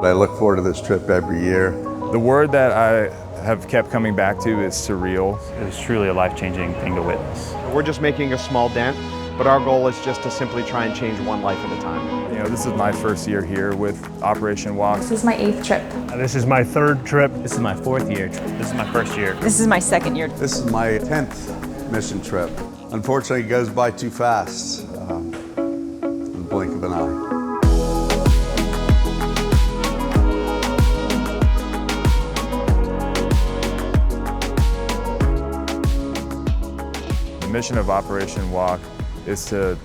I look forward to this trip every year. The word that I have kept coming back to is surreal. It was truly a life-changing thing to witness. We're just making a small dent, but our goal is just to simply try and change one life at a time. You know, this is my first year here with Operation Walk. This is my 8th trip. This is my 3rd trip. This is my 4th year. This is my 1st year. This is my 2nd year. This is my 10th mission trip. Unfortunately, it goes by too fast, in the blink of an eye. The mission of Operation Walk is to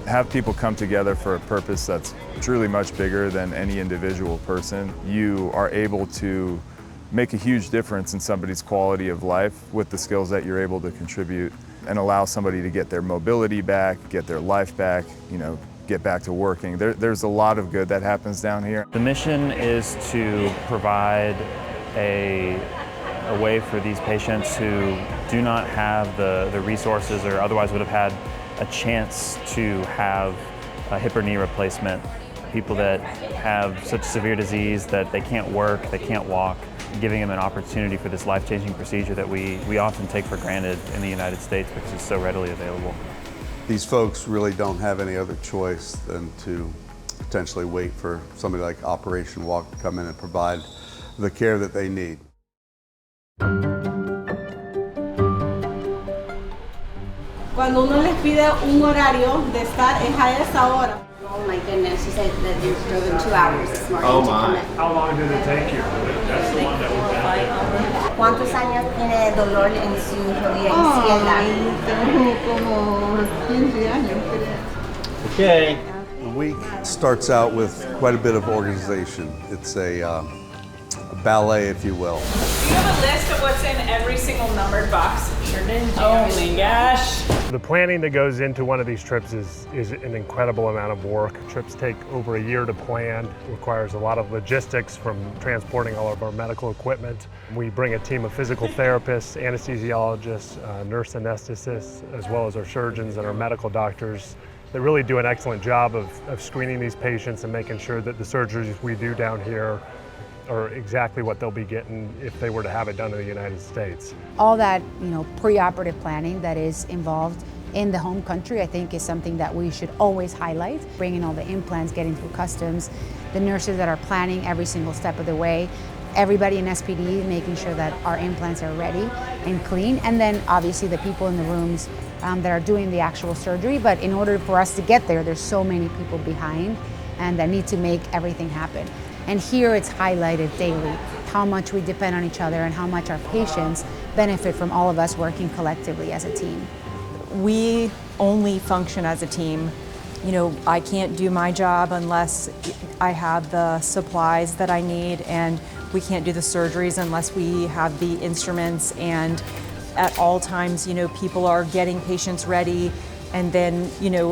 have people come together for a purpose that's truly much bigger than any individual person. You are able to make a huge difference in somebody's quality of life with the skills that you're able to contribute and allow somebody to get their mobility back, get their life back, you know, get back to working. There's a lot of good that happens down here. The mission is to provide a way for these patients who do not have the resources or otherwise would have had a chance to have a hip or knee replacement. People that have such severe disease that they can't work, they can't walk, giving them an opportunity for this life-changing procedure that we often take for granted in the United States because it's so readily available. These folks really don't have any other choice than to potentially wait for somebody like Operation Walk to come in and provide the care that they need. Cuando uno les pide un horario de estar es a esa hora. Oh my goodness, you said that you drove in 2 hours this morning to come in. How long did it take you? That's the one that we ¿Cuántos años tiene dolor en su rodilla izquierda? Tengo como 15 años, creo. Okay. The week starts out with quite a bit of organization. It's a ballet, if you will. Do you have a list of what's in every single numbered box? Sure did. Oh my gosh. The planning that goes into one of these trips is an incredible amount of work. Trips take over a year to plan. It requires a lot of logistics from transporting all of our medical equipment. We bring a team of physical therapists, anesthesiologists, nurse anesthetists, as well as our surgeons and our medical doctors that really do an excellent job of screening these patients and making sure that the surgeries we do down here are exactly what they'll be getting if they were to have it done in the United States. All that, pre-operative planning that is involved in the home country, I think is something that we should always highlight. Bringing all the implants, getting through customs, the nurses that are planning every single step of the way, everybody in SPD making sure that our implants are ready and clean, and then obviously the people in the rooms that are doing the actual surgery. But in order for us to get there, there's so many people behind and that need to make everything happen. And here it's highlighted daily how much we depend on each other and how much our patients benefit from all of us working collectively as a team. We only function as a team. I can't do my job unless I have the supplies that I need, and we can't do the surgeries unless we have the instruments, and at all times, people are getting patients ready and then,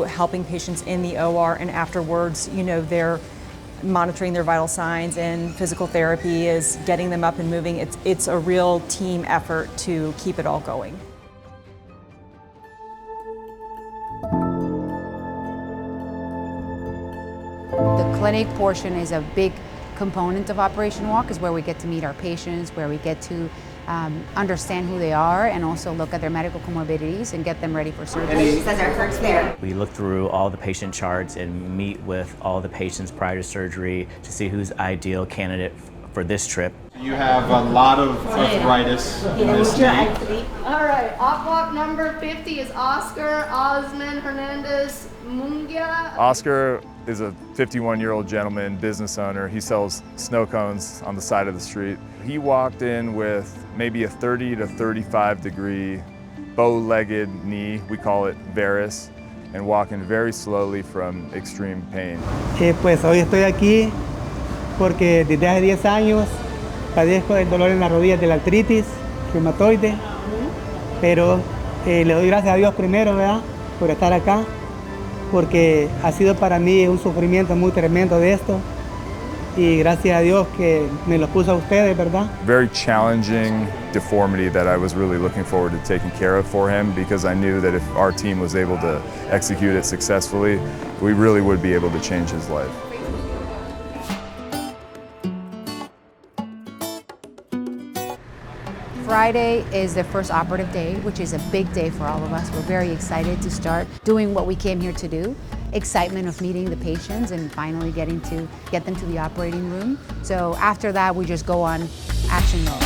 helping patients in the OR, and afterwards, they're monitoring their vital signs, and physical therapy is getting them up and moving. It's a real team effort to keep it all going. The clinic portion is a big component of Operation Walk, is where we get to meet our patients, where we get to understand who they are and also look at their medical comorbidities and get them ready for surgery. And she says our hurts there. We look through all the patient charts and meet with all the patients prior to surgery to see who's ideal candidate for this trip. You have a lot of arthritis in this knee. All right, op walk number 50 is Oscar Osman Hernandez Mungia. Oscar is a 51-year-old gentleman, business owner. He sells snow cones on the side of the street. He walked in with maybe a 30 to 35 degree bow-legged knee, we call it varus, and walking very slowly from extreme pain. Pues hoy estoy aquí porque desde hace 10 años padezco el dolor en las rodillas de la artritis reumatoide, pero le doy gracias a Dios primero, ¿verdad?, por estar acá, porque ha sido para mí un sufrimiento muy tremendo de esto, y gracias a Dios que me lo puso a ustedes, ¿verdad? Very challenging deformity that I was really looking forward to taking care of for him, because I knew that if our team was able to execute it successfully, we really would be able to change his life. Friday is the first operative day, which is a big day for all of us. We're very excited to start doing what we came here to do. Excitement of meeting the patients and finally getting to get them to the operating room. So after that, we just go on action mode.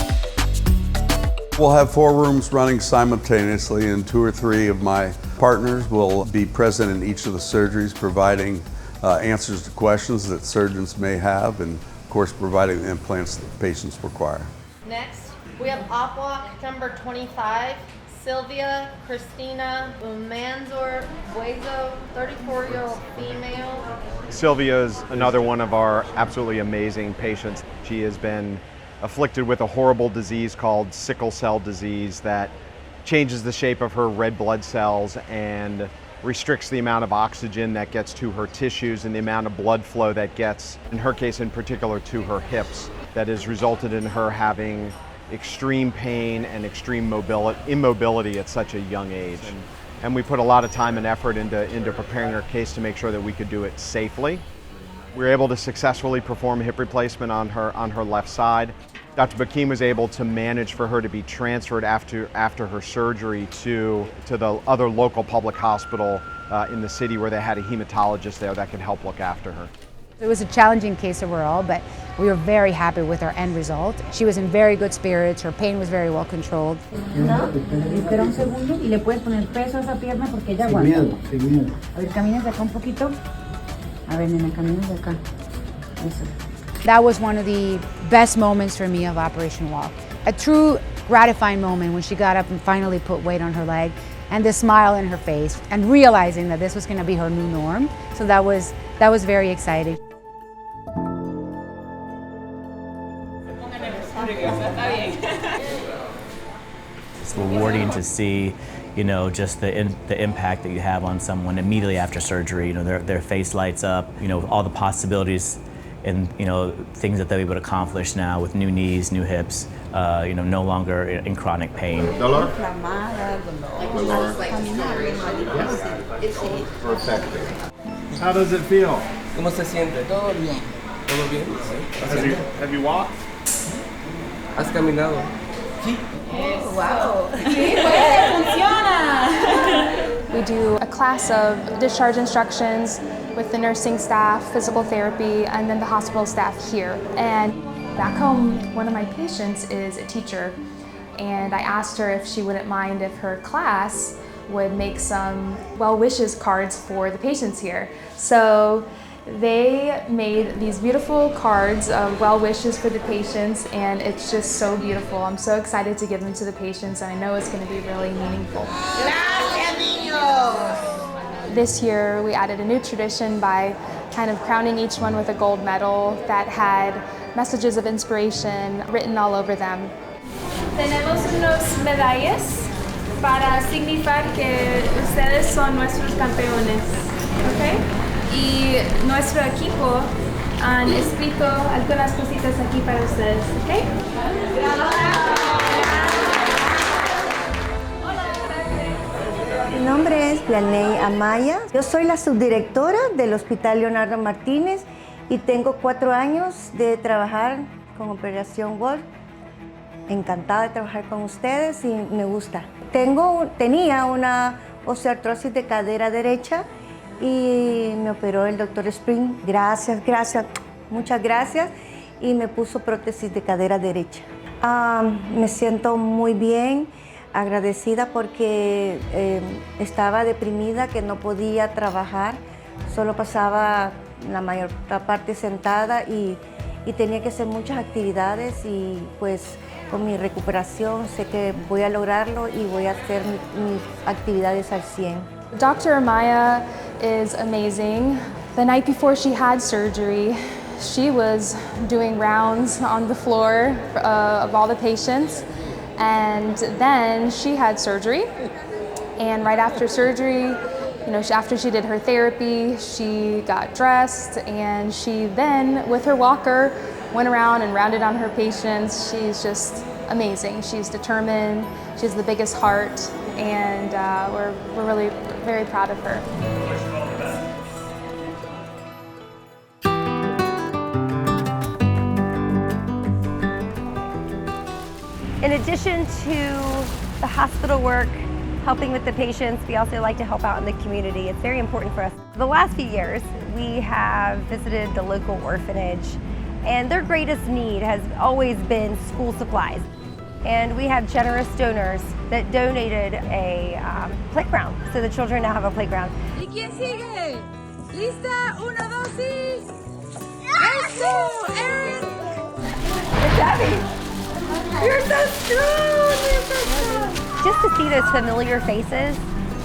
We'll have 4 rooms running simultaneously, and 2 or 3 of my partners will be present in each of the surgeries, providing answers to questions that surgeons may have, and of course providing the implants that patients require. Next, we have op walk number 25, Sylvia Christina Umanzor Buezo, 34-year-old female. Sylvia is another one of our absolutely amazing patients. She has been afflicted with a horrible disease called sickle cell disease that changes the shape of her red blood cells and restricts the amount of oxygen that gets to her tissues and the amount of blood flow that gets, in her case in particular, to her hips. That has resulted in her having extreme pain and extreme immobility at such a young age. And we put a lot of time and effort into preparing her case to make sure that we could do it safely. We were able to successfully perform a hip replacement on her left side. Dr. Bakim was able to manage for her to be transferred after her surgery to the other local public hospital in the city, where they had a hematologist there that could help look after her. It was a challenging case overall, but we were very happy with our end result. She was in very good spirits, her pain was very well controlled. Espera un segundo y le puedes poner peso a esa pierna porque ella aguanta. Sin miedo. A ver, camina de acá un poquito. A ver, nena, camina de acá. Eso. That was one of the best moments for me of Operation Walk. A true gratifying moment when she got up and finally put weight on her leg, and the smile in her face, and realizing that this was going to be her new norm. So that was very exciting. It's rewarding to see, just the impact that you have on someone immediately after surgery. Their face lights up. All the possibilities and things that they're able to accomplish now with new knees, new hips. No longer in chronic pain. Dolor? How does it feel? ¿Cómo se siente? Todo bien. ¿Todo bien? Sí. Have you walked? ¿Has caminado? Sí. Wow. We do a class of discharge instructions with the nursing staff, physical therapy, and then the hospital staff here. And back home, one of my patients is a teacher, and I asked her if she wouldn't mind if her class would make some well wishes cards for the patients here. So they made these beautiful cards of well wishes for the patients, and it's just so beautiful. I'm so excited to give them to the patients, and I know it's going to be really meaningful. Gracias, niños. This year we added a new tradition by kind of crowning each one with a gold medal that had messages of inspiration written all over them. Tenemos unos medallas para significar que ustedes son nuestros campeones, ¿ok? Y nuestro equipo han escrito algunas cositas aquí para ustedes, ¿ok? Mi nombre es Planey Amaya. Yo soy la subdirectora del Hospital Leonardo Martínez y tengo 4 años de trabajar con Operación Wolf. Encantada de trabajar con ustedes y me gusta. Tenía una osteoartrosis de cadera derecha y me operó el doctor Spring. Gracias, muchas gracias. Y me puso prótesis de cadera derecha. Me siento muy bien, agradecida porque estaba deprimida, que no podía trabajar. Solo pasaba la mayor parte sentada y tenía que hacer muchas actividades y pues con mi recuperación sé que voy a lograrlo y voy a hacer mis actividades al 100. Dr. Amaya is amazing. The night before she had surgery, she was doing rounds on the floor of all the patients, and then she had surgery, and right after surgery, after she did her therapy, she got dressed, and she then, with her walker, went around and rounded on her patients. She's just amazing. She's determined, she has the biggest heart, and we're really very proud of her. In addition to the hospital work, helping with the patients, we also like to help out in the community. It's very important for us. The last few years, we have visited the local orphanage, and their greatest need has always been school supplies. And we have generous donors that donated a playground, so the children now have a playground. ¿Y quién sigue? ¿Lista? 1, 2, y... ¡Eso! Erin! Debbie, you're so strong! You're so strong! Just to see those familiar faces,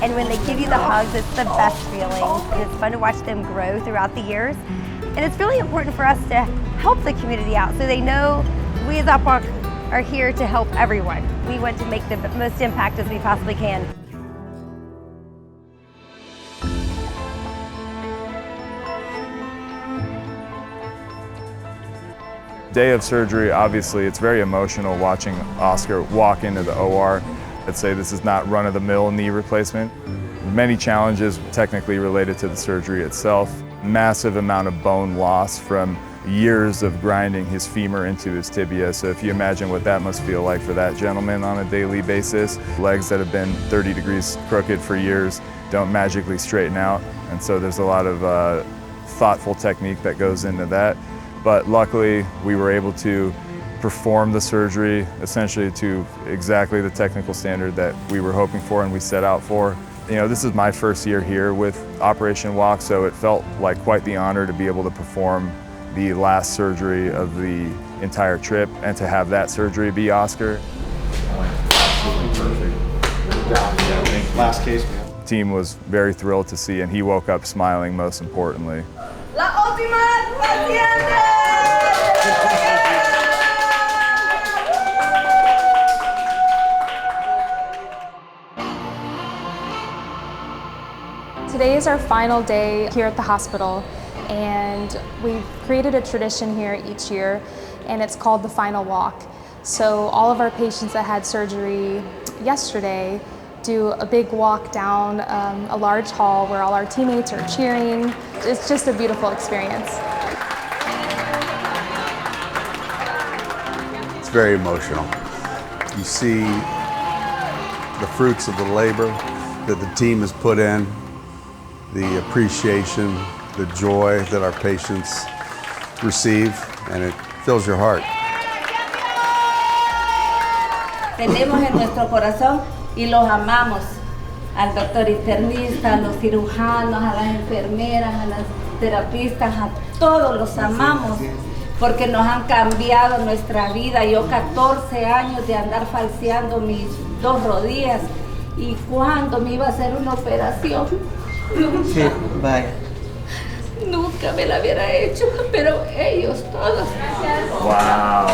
and when they give you the hugs, it's the best feeling. And it's fun to watch them grow throughout the years. And it's really important for us to help the community out so they know we as APWOC are here to help everyone. We want to make the most impact as we possibly can. Day of surgery, obviously, it's very emotional watching Oscar walk into the OR. I'd say this is not run-of-the-mill knee replacement. Many challenges technically related to the surgery itself. Massive amount of bone loss from years of grinding his femur into his tibia. So if you imagine what that must feel like for that gentleman on a daily basis, legs that have been 30 degrees crooked for years don't magically straighten out. And so there's a lot of thoughtful technique that goes into that. But luckily, we were able to perform the surgery essentially to exactly the technical standard that we were hoping for and we set out for. You know, this is my first year here with Operation Walk, so it felt like quite the honor to be able to perform the last surgery of the entire trip and to have that surgery be Oscar. Absolutely perfect. Good job. Yeah, last case, man. The team was very thrilled to see, and he woke up smiling most importantly. La última paciente! Today is our final day here at the hospital, and we've created a tradition here each year, and it's called the final walk. So all of our patients that had surgery yesterday do a big walk down a large hall where all our teammates are cheering. It's just a beautiful experience. It's very emotional. You see the fruits of the labor that the team has put in, the appreciation, the joy that our patients receive, and it fills your heart. Tenemos en nuestro corazón y los amamos al doctor internista, a los cirujanos, a las enfermeras, a las terapistas, a todos los amamos porque nos han cambiado nuestra vida. Yo 14 años de andar falseando mis 2 rodillas y cuando me iba a hacer una operación, Sí, vaya. nunca me la hubiera hecho, pero ellos todos. Wow.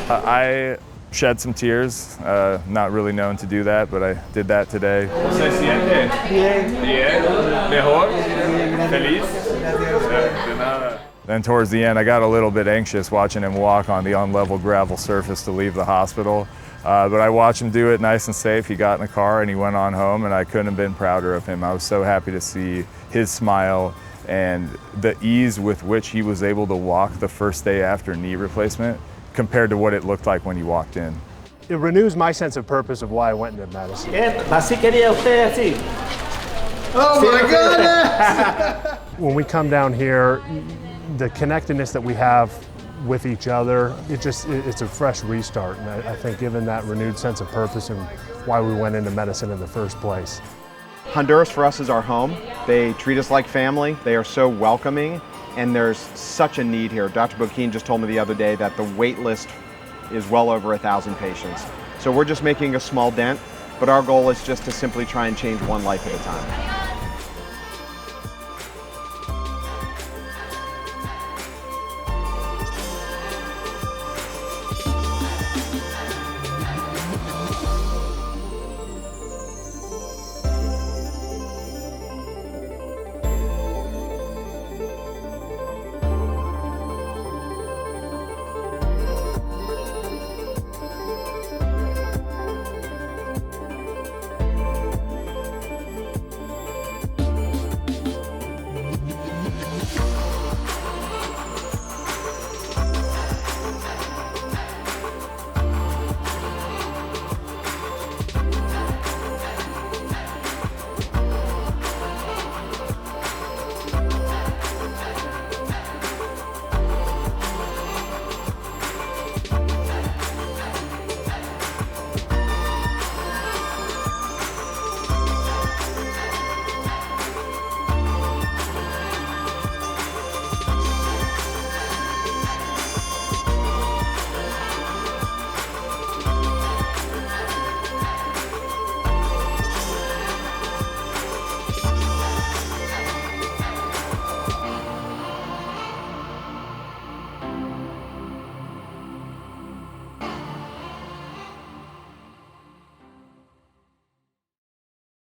I shed some tears, not really known to do that, but I did that today. ¿Se siente? Bien. Bien. ¿Mejor? ¿Feliz? De nada. Then towards the end, I got a little bit anxious watching him walk on the unlevel gravel surface to leave the hospital. But I watched him do it nice and safe. He got in the car and he went on home, and I couldn't have been prouder of him. I was so happy to see his smile and the ease with which he was able to walk the first day after knee replacement compared to what it looked like when he walked in. It renews my sense of purpose of why I went into medicine. Así quería usted, así. Oh my goodness! When we come down here, the connectedness that we have with each other, it's a fresh restart. And I think given that renewed sense of purpose and why we went into medicine in the first place. Honduras for us is our home. They treat us like family. They are so welcoming, and there's such a need here. Dr. Boquin just told me the other day that the wait list is well over 1,000 patients. So we're just making a small dent, but our goal is just to simply try and change one life at a time.